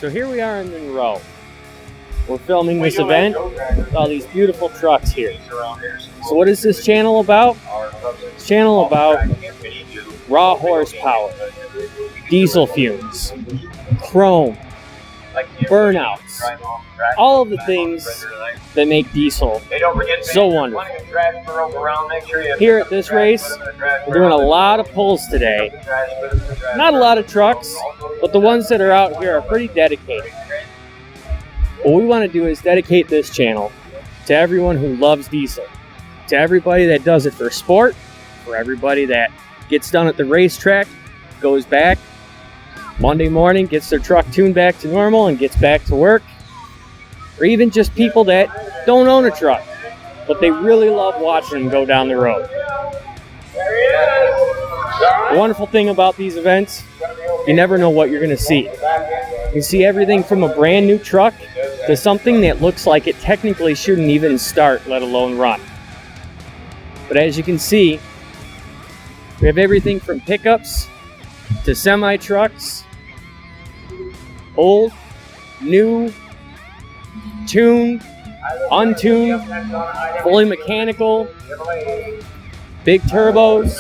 So here we are in Monroe. We're filming this event with all these beautiful trucks here. So what is this channel about? This channel about raw horsepower, diesel fumes, chrome, burnouts, all of the things that make diesel so wonderful. Here at this race, we're doing a lot of pulls today. Not a lot of trucks, but the ones that are out here are pretty dedicated. What we want to do is dedicate this channel to everyone who loves diesel, to everybody that does it for sport, for everybody that gets done at the racetrack, goes back Monday morning, gets their truck tuned back to normal and gets back to work, or even just people that don't own a truck, but they really love watching them go down the road. The wonderful thing about these events, you never know what you're going to see. You see everything from a brand new truck to something that looks like it technically shouldn't even start, let alone run. But as you can see, we have everything from pickups to semi-trucks, old, new, tuned, untuned, fully mechanical, big turbos,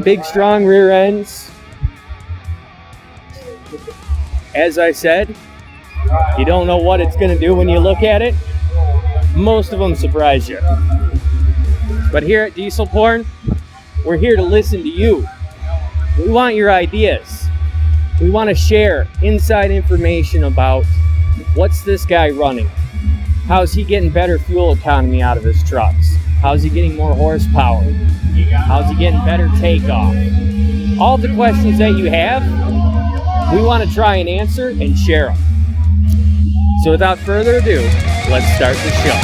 big strong rear ends. As I said, you don't know what it's going to do when you look at it. Most of them surprise you. But here at Diesel Porn, we're here to listen to you. We want your ideas. We want to share inside information about what's this guy running? How's he getting better fuel economy out of his trucks? How's he getting more horsepower? How's he getting better takeoff? All the questions that you have, we want to try and answer and share them. So without further ado, let's start the show.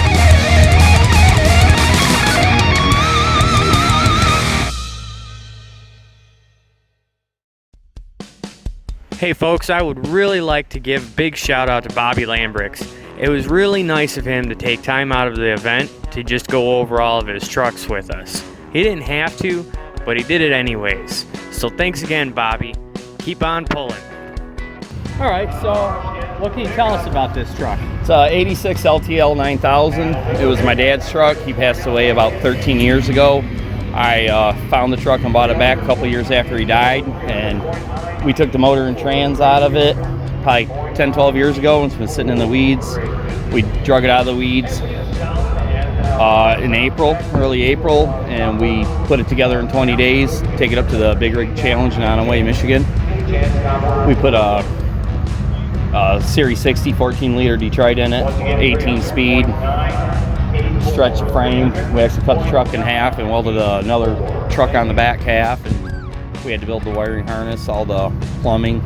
Hey folks, I would really like to give a big shout out to Bobby Lambrix. It was really nice of him to take time out of the event to just go over all of his trucks with us. He didn't have to, but he did it anyways. So thanks again, Bobby. Keep on pulling. All right, so what can you tell us about this truck? It's a 86 LTL 9000. It was my dad's truck. He passed away about 13 years ago. I found the truck and bought it back a couple years after he died, and we took the motor and trans out of it probably 10, 12 years ago, and it's been sitting in the weeds. We drug it out of the weeds in April, early April, and we put it together in 20 days, take it up to the Big Rig Challenge in Onaway, Michigan. We put a Series 60 14-liter Detroit in it, 18 speed, stretched the frame. We actually cut the truck in half and welded another truck on the back half. And we had to build the wiring harness, all the plumbing,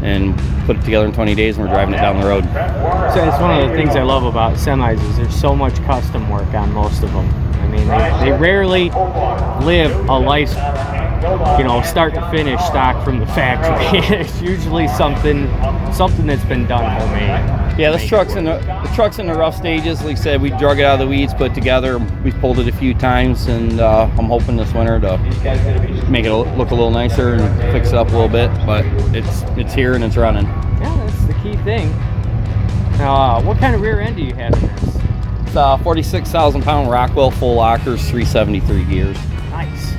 and put it together in 20 days, and we're driving it down the road. So it's one of the things I love about semis is there's so much custom work on most of them. I mean, they rarely live a life, start to finish stock from the factory. It's usually something that's been done homemade. Yeah, the truck's in the rough stages. Like I said, we drug it out of the weeds, put it together. We've pulled it a few times, and I'm hoping this winter to make it look a little nicer and fix it up a little bit. But it's here and it's running. Yeah, that's the key thing. Now, what kind of rear end do you have in this? It's a 46,000-pound Rockwell full lockers, 373 gears. Nice.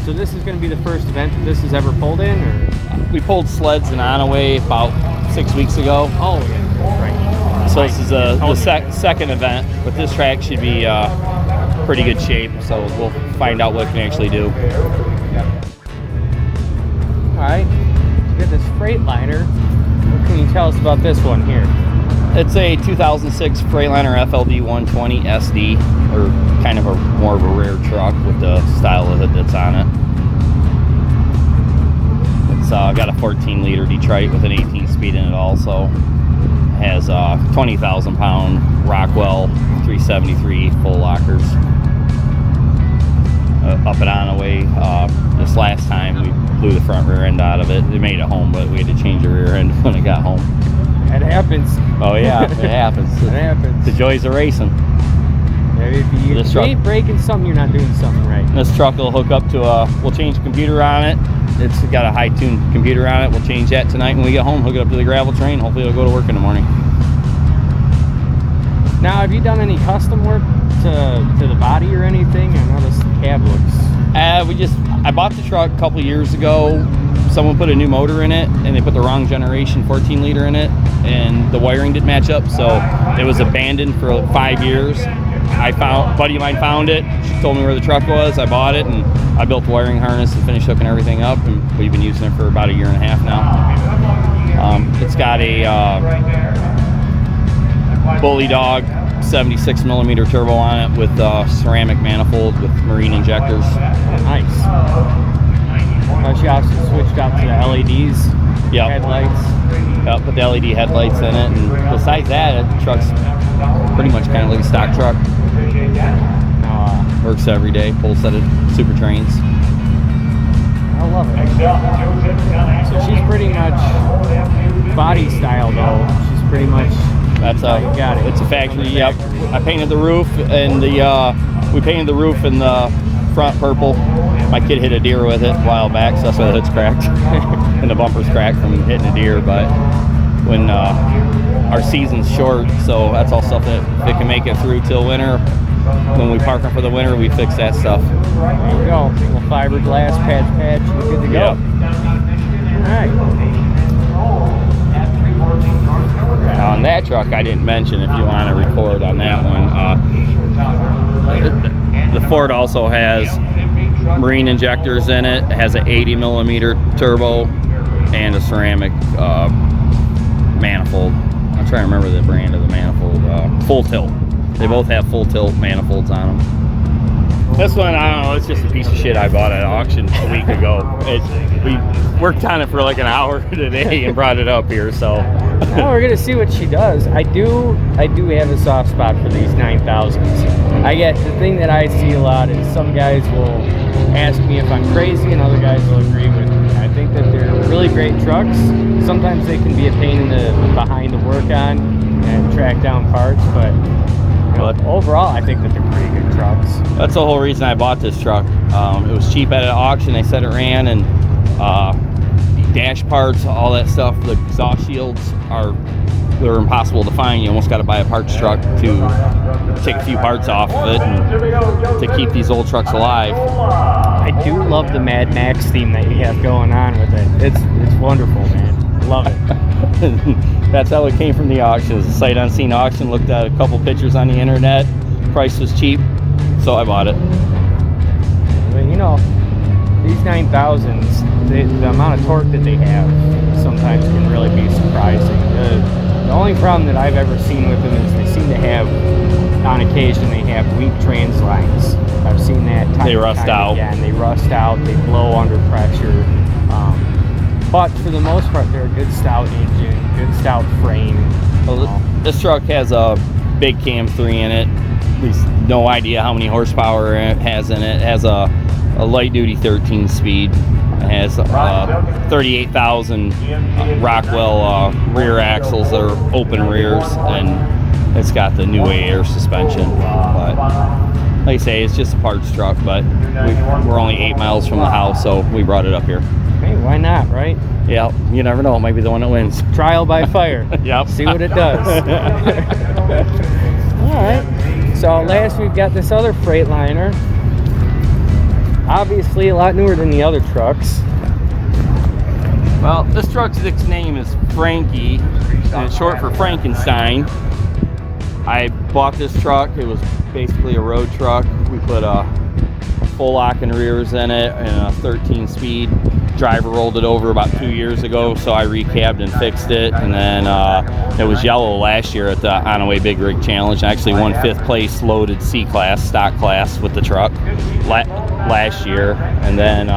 So this is going to be the first event that this has ever pulled in, or? We pulled Sleds in Onaway about 6 weeks ago. Oh, yeah, right. So this is the second event, but this track should be pretty good shape, so we'll find out what it can actually do. All right, we got this Freightliner. What can you tell us about this one here? It's a 2006 Freightliner FLD 120 SD, or kind of more of a rare truck with the style of hood that's on it. It's got a 14-liter Detroit with an 18-speed in it also. Has 20,000-pound Rockwell 373 full lockers. Up at Onaway, this last time we blew the front rear end out of it. It made it home, but we had to change the rear end when it got home. It happens. Oh yeah, it happens. It happens. The joys of racing. If This you truck- ain't breaking something, you're not doing something right. This truck will hook up to we'll change the computer on it. It's got a high-tuned computer on it. We'll change that tonight when we get home, hook it up to the gravel train. Hopefully it'll go to work in the morning. Now, have you done any custom work to the body or anything? I noticed the cab looks... I bought the truck a couple years ago. Someone put a new motor in it, and they put the wrong generation 14 liter in it, and the wiring didn't match up, so it was abandoned for like 5 years. A buddy of mine found it. She told me where the truck was. I bought it, and I built the wiring harness and finished hooking everything up, and we've been using it for about 1.5 years now. It's got a Bully Dog 76 millimeter turbo on it with ceramic manifold with marine injectors. Nice. She also switched out to the LEDs, headlights. Yep, put the LED headlights in it, and besides that, the truck's pretty much kind of like a stock truck. Works every day, full set of super trains. I love it. So she's pretty much body style though. She's pretty much... That's you got it. It's a factory. Yep. I painted the roof, and we painted the roof in the front purple. My kid hit a deer with it a while back, so that's why the hood's cracked and the bumper's cracked from hitting a deer. But when our season's short, so that's all stuff that if it can make it through till winter. When we park them for the winter, we fix that stuff. There you go. Little fiberglass patch, you're good to go. Yep. All right. On that truck, I didn't mention, if you want to record on that one, the Ford also has marine injectors in it. It has an 80 millimeter turbo and a ceramic manifold. I'm trying to remember the brand of the manifold. Full tilt. They both have full tilt manifolds on them. This one, I don't know, it's just a piece of shit I bought at auction a week ago. We worked on it for like an hour today and brought it up here, so. Well, we're gonna see what she does. I do have a soft spot for these 9000s. The thing that I see a lot is some guys will ask me if I'm crazy and other guys will agree with me. I think that they're really great trucks. Sometimes they can be a pain in the behind to work on and track down parts, but overall, I think that they're pretty good trucks. That's the whole reason I bought this truck. It was cheap at an auction. They said it ran, and dash parts, all that stuff. The exhaust shields they're impossible to find. You almost got to buy a parts truck to take a few parts off of it and to keep these old trucks alive. I do love the Mad Max theme that you have going on with it. It's wonderful, man. Love it. That's how it came from the auction. It was a sight unseen auction. Looked at a couple pictures on the internet. Price was cheap, so I bought it. But these 9000s, the amount of torque that they have sometimes can really be surprising. The only problem that I've ever seen with them is they seem to have, on occasion, they have weak trans lines. I've seen that time They rust out. Again. They rust out. They blow under pressure. But for the most part, they're a good stout engine, good stout frame. Well, this truck has a big cam 3 in it. At least no idea how many horsepower it has in it. It has a light duty 13 speed. It has 38,000 Rockwell rear axles that are open rears, and it's got the new air suspension. But like I say, it's just a parts truck, but we're only 8 miles from the house, so we brought it up here. Hey, why not, right? Yeah, you never know. It might be the one that wins. Trial by fire. Yep. See what it does. All right. So last we've got this other Freightliner. Obviously a lot newer than the other trucks. Well, this truck's name is Frankie, and it's short for Frankenstein. I bought this truck. It was basically a road truck. We put a full lock and rears in it and a 13 speed. Driver rolled it over about 2 years ago, so I recabbed and fixed it. And then it was yellow last year at the On Away Big Rig Challenge. I actually won 5th place loaded C-Class, stock class with the truck last year. And then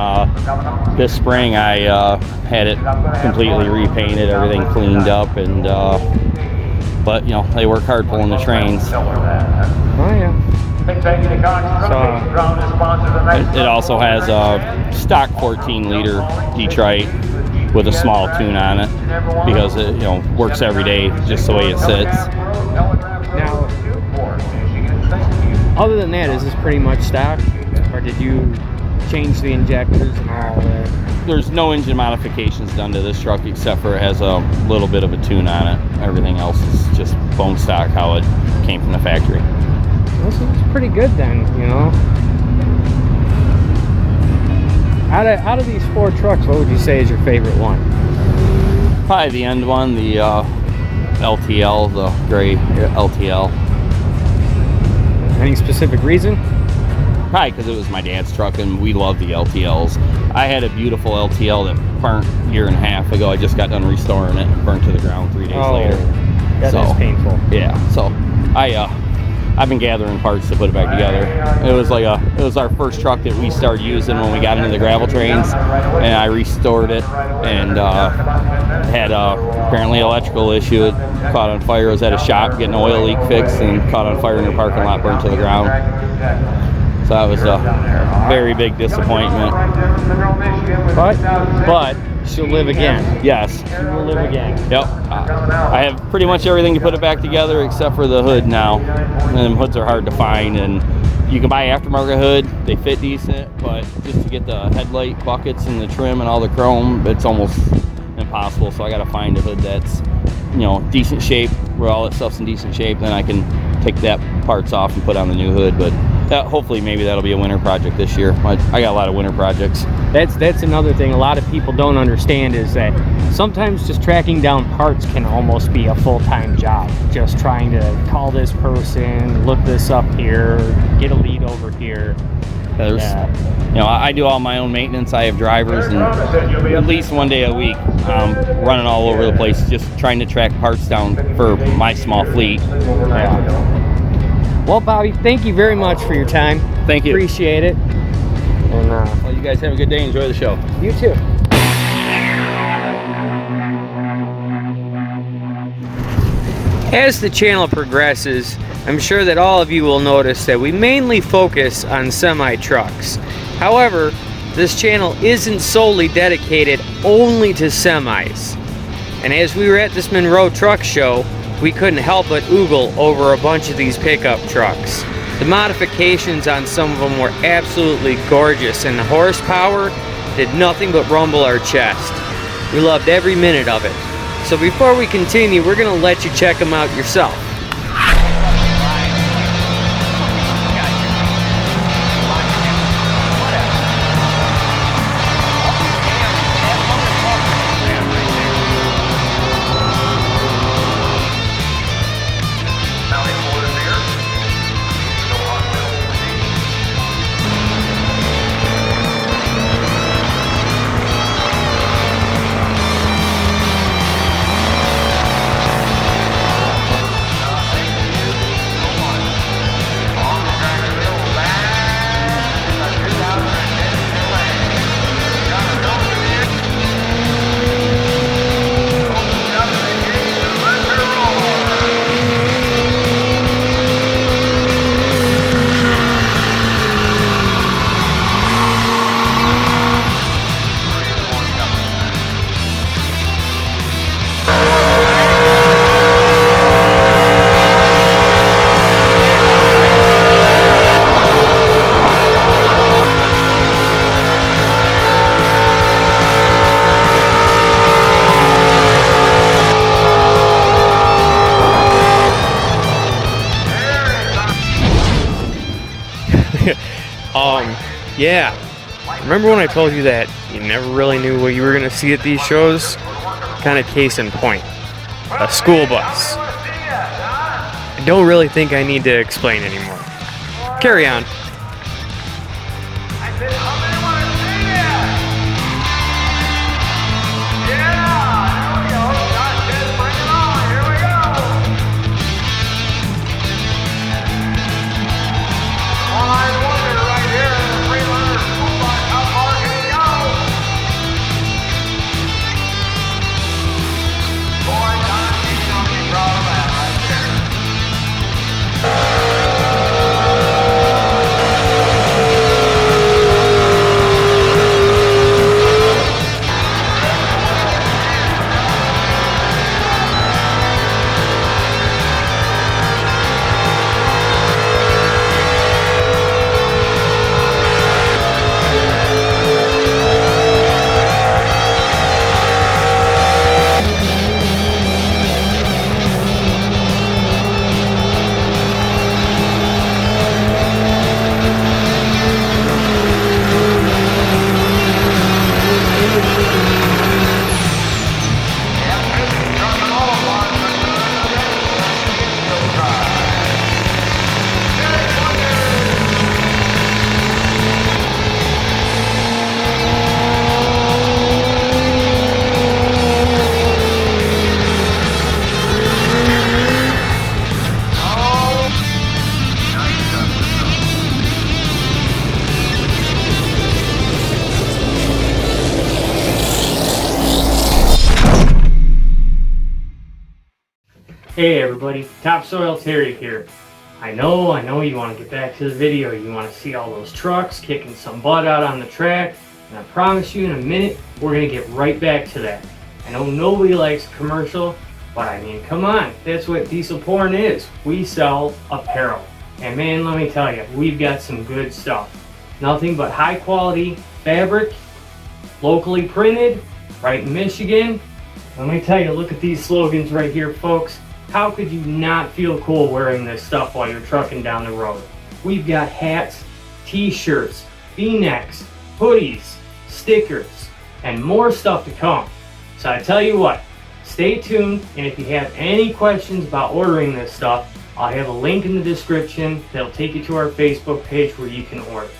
this spring I had it completely repainted, everything cleaned up, and but they work hard pulling the trains. Oh yeah. So, it also has a stock 14 liter Detroit with a small tune on it because it works every day just the way it sits. Now, Other than that, is this pretty much stock, or did you change the injectors and all that? There's no engine modifications done to this truck except for it has a little bit of a tune on it. Everything else is just bone stock, how it came from the factory. This is pretty good then, you know. Out of these 4 trucks, what would you say is your favorite one? Probably the end one, the LTL, the gray LTL. Any specific reason? Probably because it was my dad's truck and we love the LTLs. I had a beautiful LTL that burnt a year and a half ago. I just got done restoring it, burnt to the ground 3 days later. That is painful. Yeah, so I've been gathering parts to put it back together. It was our first truck that we started using when we got into the gravel trains, and I restored it and had apparently electrical issue. It caught on fire. I was at a shop getting an oil leak fixed and caught on fire in their parking lot, burnt to the ground. So that was a very big disappointment. But she'll live again. Yes. She will live again. Yep. I have pretty much everything to put it back together except for the hood now. And them hoods are hard to find, and you can buy aftermarket hood. They fit decent, but just to get the headlight buckets and the trim and all the chrome, it's almost impossible. So I got to find a hood that's, you know, decent shape, where all that stuff's in decent shape. Then I can take that parts off and put on the new hood. But hopefully maybe that'll be a winter project this year. I got a lot of winter projects. That's another thing a lot of people don't understand, is that sometimes just tracking down parts can almost be a full-time job. Just trying to call this person, look this up here, get a lead over here. You know, I do all my own maintenance. I have drivers, and at least one day a week, running all over the place, just trying to track parts down for my small fleet. Yeah. Well, Bobby, thank you very much for your time. Thank you. Appreciate it. And well, you guys have a good day. Enjoy the show. You too. As the channel progresses, I'm sure that all of you will notice that we mainly focus on semi-trucks. However, this channel isn't solely dedicated only to semis. And as we were at this Monroe truck show, we couldn't help but oogle over a bunch of these pickup trucks. The modifications on some of them were absolutely gorgeous, and the horsepower did nothing but rumble our chest. We loved every minute of it. So before we continue, we're going to let you check them out yourself. Yeah, remember when I told you that you never really knew what you were going to see at these shows? Kind of case in point. A school bus. I don't really think I need to explain anymore. Carry on. Hey everybody, Topsoil Terry here. I know you want to get back to the video. You want to see all those trucks kicking some butt out on the track. And I promise you in a minute, we're going to get right back to that. I know nobody likes a commercial, but I mean, come on. That's what diesel porn is. We sell apparel. And man, let me tell you, we've got some good stuff. Nothing but high quality fabric, locally printed, right in Michigan. Let me tell you, look at these slogans right here, folks. How could you not feel cool wearing this stuff while you're trucking down the road? We've got hats, t-shirts, v-necks, hoodies, stickers, and more stuff to come. So I tell you what, stay tuned, and if you have any questions about ordering this stuff, I'll have a link in the description that'll take you to our Facebook page where you can order.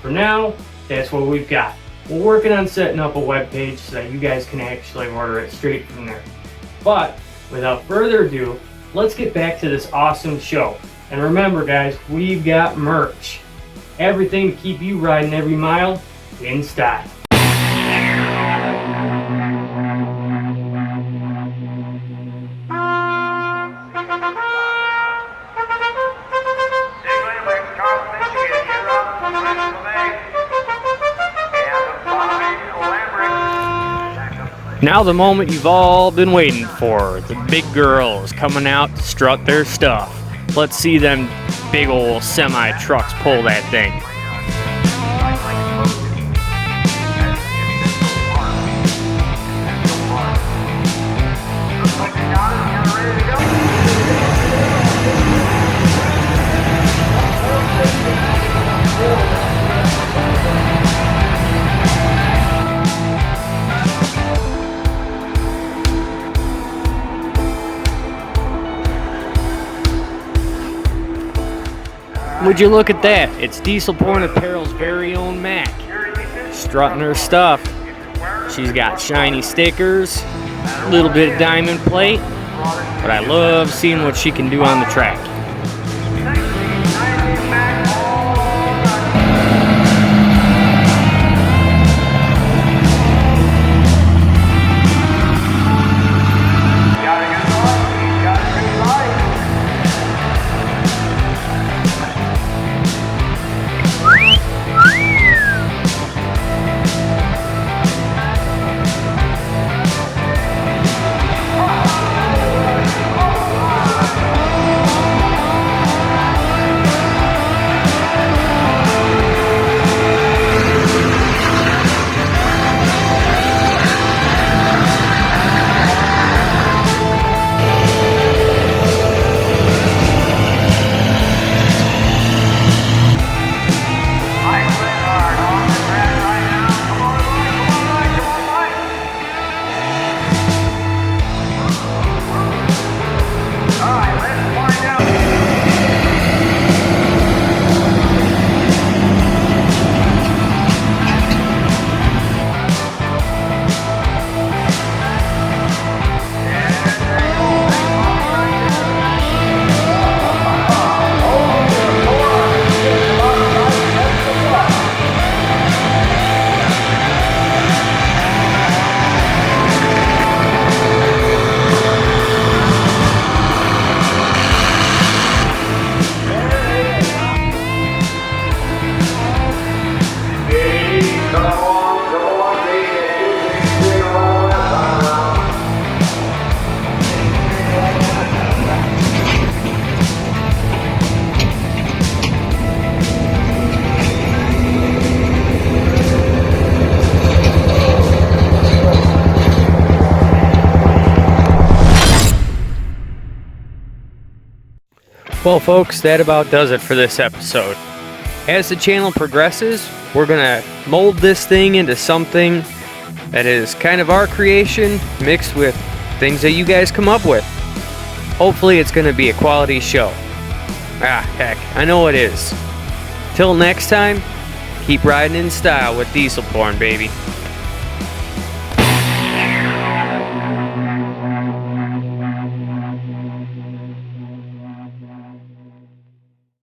For now, that's what we've got. We're working on setting up a web page so that you guys can actually order it straight from there. But without further ado, let's get back to this awesome show. And remember guys, we've got merch. Everything to keep you riding every mile in style. Now the moment you've all been waiting for. The big girls coming out to strut their stuff. Let's see them big old semi-trucks pull that thing. Would you look at that? It's Diesel Porn Apparel's very own Mac. Strutting her stuff. She's got shiny stickers, a little bit of diamond plate, but I love seeing what she can do on the track. Well folks, that about does it for this episode. As the channel progresses, we're gonna mold this thing into something that is kind of our creation mixed with things that you guys come up with. Hopefully it's gonna be a quality show. Heck, I know it is. Till next time, keep riding in style with Diesel Porn, baby.